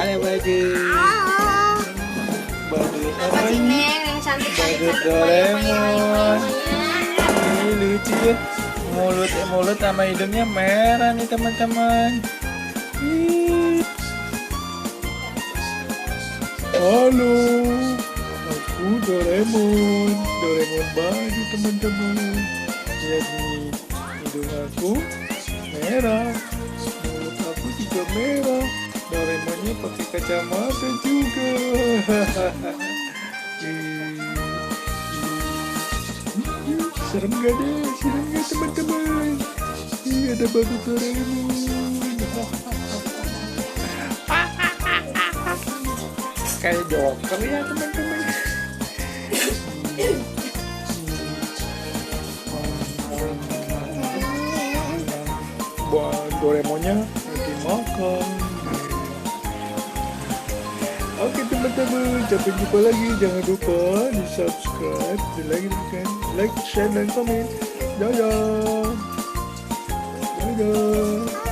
Ada badut. Badut apa Apa sih ini? Neng yang cantik-cantik Badut satu banyak Doraemon. Ini lucu ya. Mulut sama hidungnya merah nih teman-teman. Ih. Halo, aku Doraemon. Doraemon baru teman-teman. Lihat nih, hidung aku merah. Mulut aku juga merah. Doraemonnya pakai kacamata juga. Serem gak deh? Serem gak teman-teman? Ih, ada badut Doraemon. Kayak Joker ya teman-teman. Buat Doraemonnya lagi makan. Oke teman-teman, sampai jumpa lagi. Jangan lupa di subscribe, di like, share, dan komen. Dadah. Dadah.